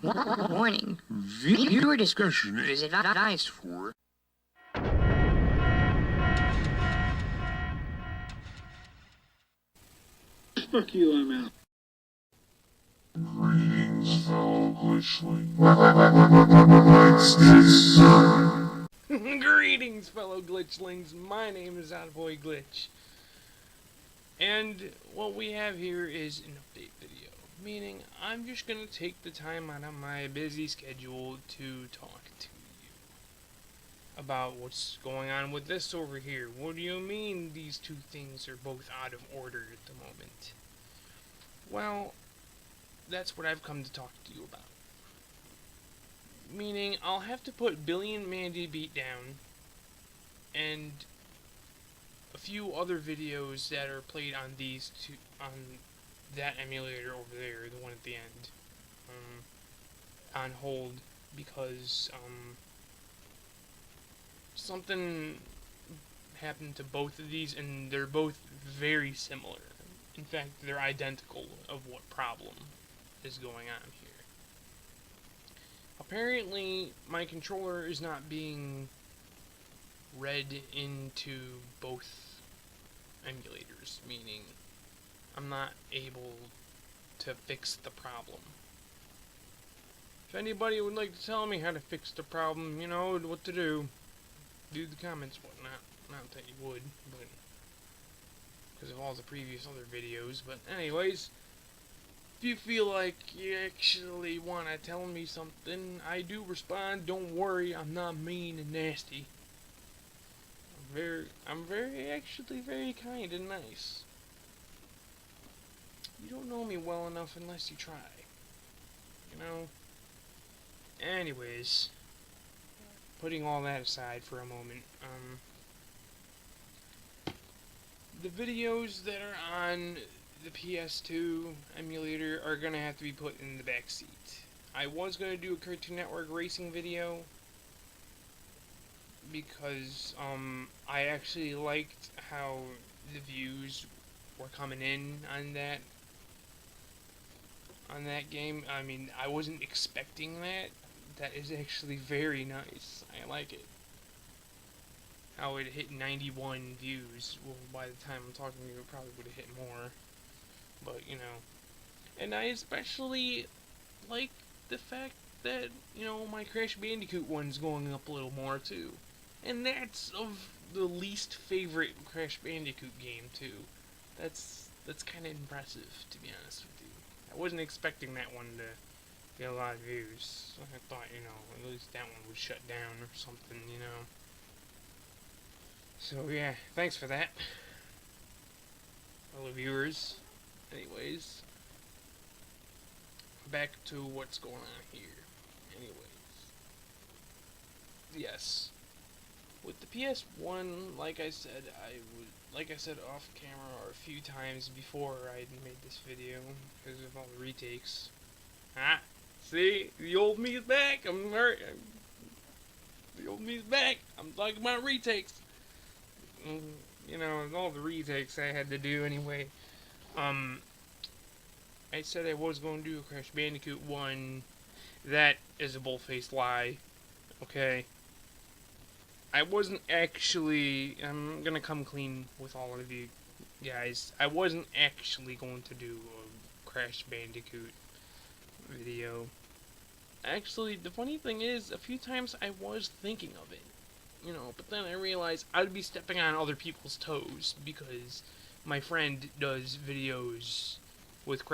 Warning. Viewer discretion is advised for... Fuck you, I'm out. Greetings, fellow glitchlings. Greetings, fellow glitchlings. My name is Oddboy Glitch. And what we have here is an update video. Meaning, I'm just going to take the time out of my busy schedule to talk to you about what's going on with this over here. What do you mean these two things are both out of order at the moment? Well, that's what I've come to talk to you about. Meaning, I'll have to put Billy and Mandy Beat Down and a few other videos that are played on these two, on that emulator over there, the one at the end, on hold because something happened to both of these, and they're both very similar. In fact, they're identical of what problem is going on here. Apparently, my controller is not being read into both emulators, meaning I'm not able to fix the problem. If anybody would like to tell me how to fix the problem, you know what to do. Do the comments, whatnot. Not that you would, but because of all the previous other videos. But anyways, if you feel like you actually want to tell me something, I do respond. Don't worry, I'm not mean and nasty. I'm actually very kind and nice. You don't know me well enough unless you try. You know? Anyways, putting all that aside for a moment, the videos that are on the PS2 emulator are gonna have to be put in the back seat. I was gonna do a Cartoon Network racing video because I actually liked how the views were coming in on that game. I mean, I wasn't expecting that. That is actually very nice. I like it. How it hit 91 views. Well, by the time I'm talking to you, it probably would have hit more. But, you know. And I especially like the fact that, you know, my Crash Bandicoot one's going up a little more, too. And that's of the least favorite Crash Bandicoot game, too. That's kind of impressive, to be honest with you. I wasn't expecting that one to get a lot of views. I thought, you know, at least that one would shut down or something, you know. So, yeah, thanks for that, fellow viewers. Anyways, back to what's going on here. Anyways, yes, with the PS1, like I said off camera or a few times before I made this video because of all the retakes. Ah, see, the old me is back. The old me is back. I'm talking about retakes. You know, all the retakes I had to do anyway. I said I was going to do a Crash Bandicoot 1. That is a bull-faced lie. Okay? I wasn't actually... I'm gonna come clean with all of you guys. I wasn't actually going to do a Crash Bandicoot video. Actually, the funny thing is, a few times I was thinking of it. You know, but then I realized I'd be stepping on other people's toes because my friend does videos with the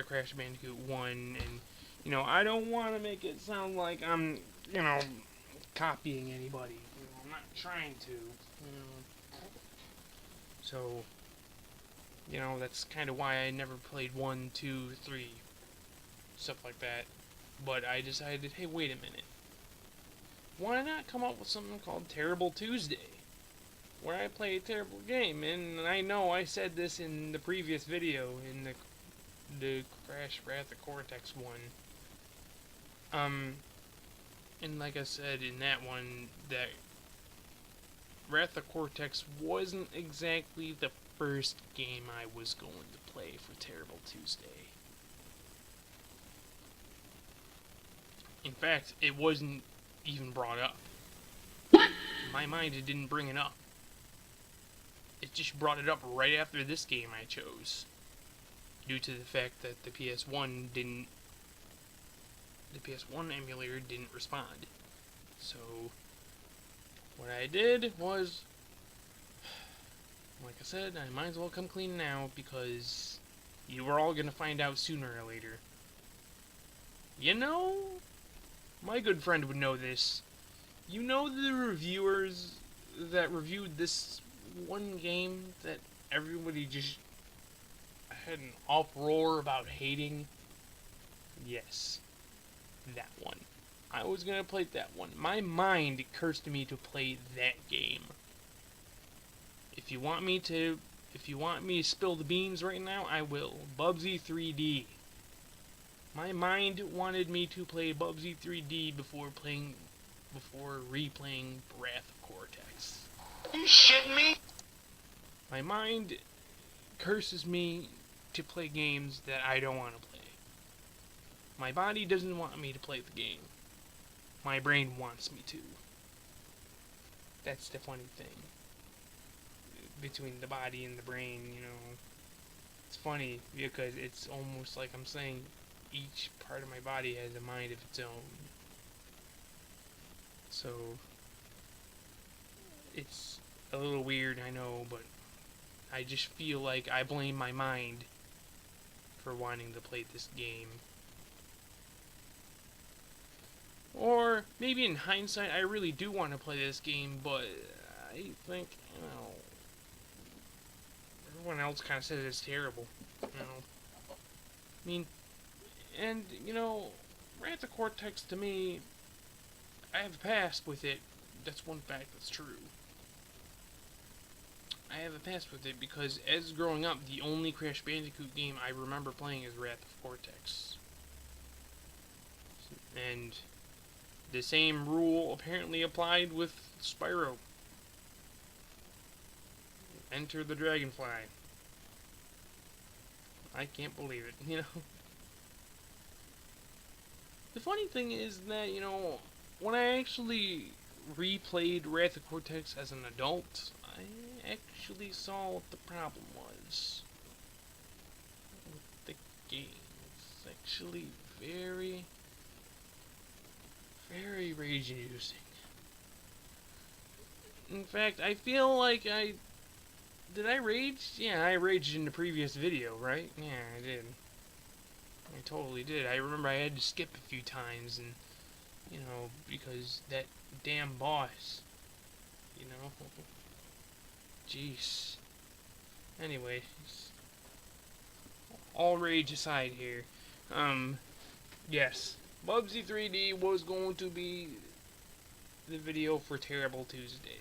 Crash Bandicoot 1, and, you know, I don't want to make it sound like I'm, you know, copying anybody. You know, I'm not trying to, you know. So, you know, that's kind of why I never played 1, 2, 3, stuff like that. But I decided, hey, wait a minute. Why not come up with something called Terrible Tuesday, where I play a terrible game? And I know I said this in the previous video, in the Crash Wrath of Cortex one. And like I said in that one, that Wrath of Cortex wasn't exactly the first game I was going to play for Terrible Tuesday. In fact, it wasn't even brought up. My mind, it didn't bring it up. It just brought it up right after this game I chose. Due to the fact that the PS1 emulator didn't respond. So, what I did was, like I said, I might as well come clean now because you were all gonna find out sooner or later. You know, my good friend would know this. You know the reviewers that reviewed this one game that everybody just had an uproar about hating? Yes, that one. I was gonna play that one. My mind cursed me to play that game. If you want me to spill the beans right now, I will. Bubsy 3D. My mind wanted me to play Bubsy 3D before replaying Wrath of Cortex. You shitting me? My mind curses me to play games that I don't want to play. My body doesn't want me to play the game. My brain wants me to. That's the funny thing. Between the body and the brain, you know. It's funny because it's almost like I'm saying each part of my body has a mind of its own. So, it's a little weird, I know, but I just feel like I blame my mind for wanting to play this game. Or, maybe in hindsight, I really do want to play this game, but I think, you know, everyone else kind of says it's terrible, you know. I mean, and, you know, Wrath of Cortex, to me, I have a past with it. That's one fact that's true. I have a past with it because, as growing up, the only Crash Bandicoot game I remember playing is Wrath of Cortex. And the same rule apparently applied with Spyro. Enter the Dragonfly. I can't believe it, you know. The funny thing is that, you know, when I actually replayed Wrath of Cortex as an adult, I actually saw what the problem was with the game. It's actually very, very rage-inducing. In fact, I feel like did I rage? Yeah, I raged in the previous video, right? Yeah, I did. I totally did. I remember I had to skip a few times, and, you know, because that damn boss, you know. Jeez. Anyway, all rage aside here. Yes, Bubsy 3D was going to be the video for Terrible Tuesday.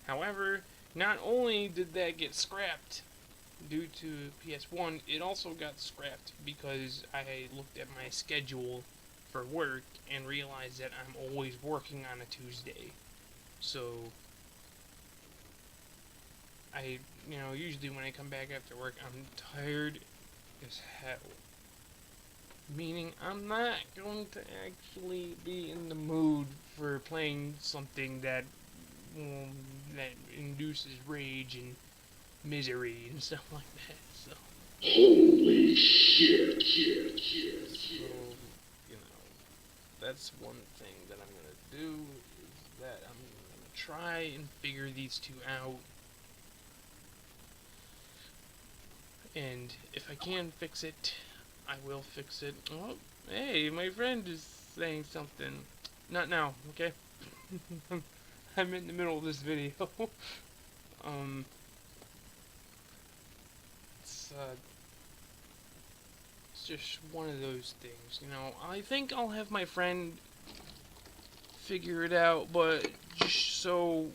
However, not only did that get scrapped due to PS1, it also got scrapped because I looked at my schedule for work and realized that I'm always working on a Tuesday. So, you know, usually when I come back after work, I'm tired as hell. Meaning, I'm not going to actually be in the mood for playing something that induces rage and misery and stuff like that. So, Holy shit. so, you know, that's one thing that I'm gonna do, is that I'm gonna try and figure these two out. And if I can fix it, I will fix it. Oh, hey, my friend is saying something. Not now, okay? I'm in the middle of this video. It's just one of those things, you know. I think I'll have my friend figure it out, but just so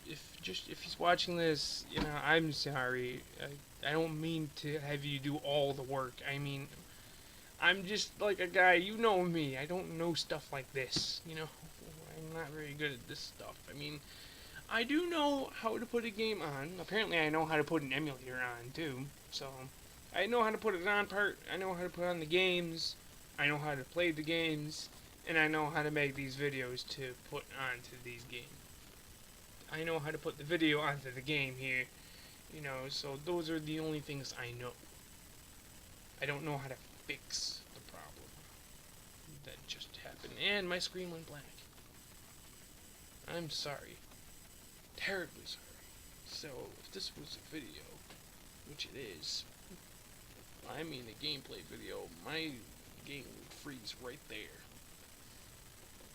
if he's watching this, you know, I'm sorry. I don't mean to have you do all the work. I mean, I'm just like a guy, you know me. I don't know stuff like this, you know. I'm not very good at this stuff. I mean, I do know how to put a game on. Apparently I know how to put an emulator on, too. So, I know how to put it on part. I know how to put on the games. I know how to play the games. And I know how to make these videos to put onto these games. I know how to put the video onto the game here, you know, so those are the only things I know. I don't know how to fix the problem that just happened. And my screen went black. I'm sorry. Terribly sorry. So, if this was a video, which it is, I mean a gameplay video, my game would freeze right there.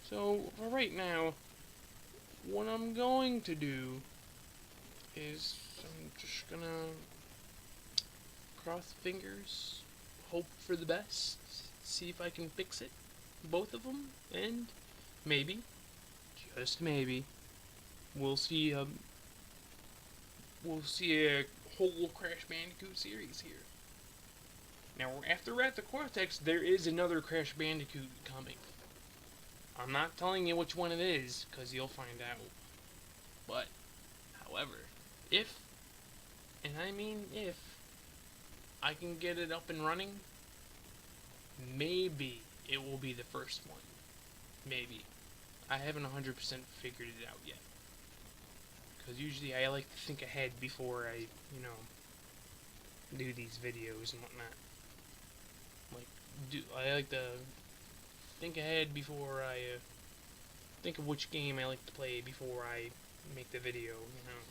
So, for right now, what I'm going to do is I'm just gonna cross fingers, hope for the best, see if I can fix it, both of them, and maybe, just maybe, we'll see a whole Crash Bandicoot series here. Now, after Wrath of Cortex, there is another Crash Bandicoot coming. I'm not telling you which one it is, because you'll find out. But, however, if, and I mean if, I can get it up and running, maybe it will be the first one. Maybe. I haven't 100% figured it out yet. Because usually I like to think ahead before I, you know, do these videos and whatnot. I like to think ahead before I think of which game I like to play before I make the video, you know.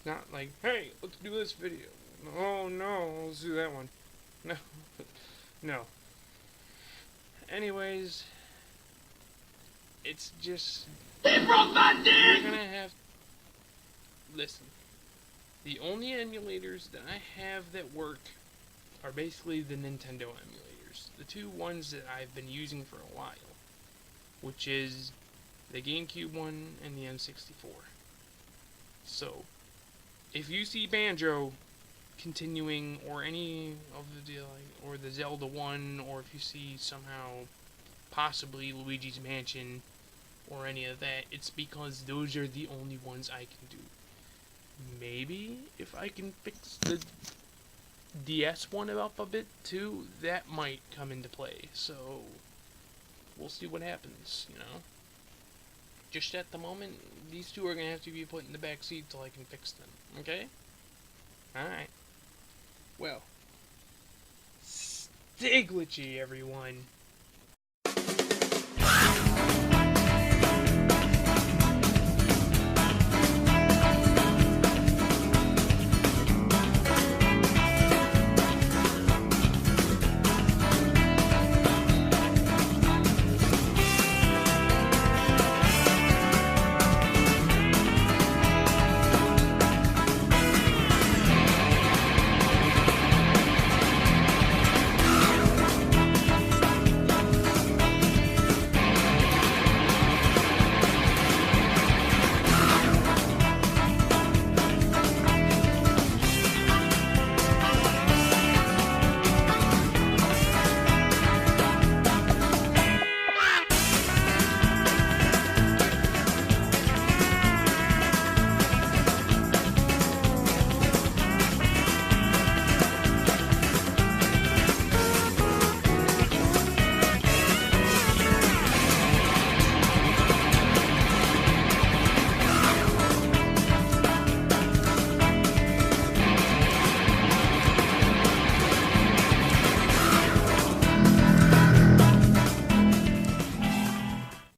Not like, hey, let's do this video. Oh no, let's do that one. No. No. Anyways, it's just, They broke my dick! you're gonna have, listen, the only emulators that I have that work are basically the Nintendo emulators. The two ones that I've been using for a while, which is the GameCube one and the N64. So, if you see Banjo continuing, or any of the, or the Zelda one, or if you see somehow possibly Luigi's Mansion, or any of that, it's because those are the only ones I can do. Maybe if I can fix the DS one up a bit too, that might come into play. So we'll see what happens, you know. Just at the moment, these two are gonna have to be put in the back seat till I can fix them. Okay? Alright. Well, stay glitchy, everyone.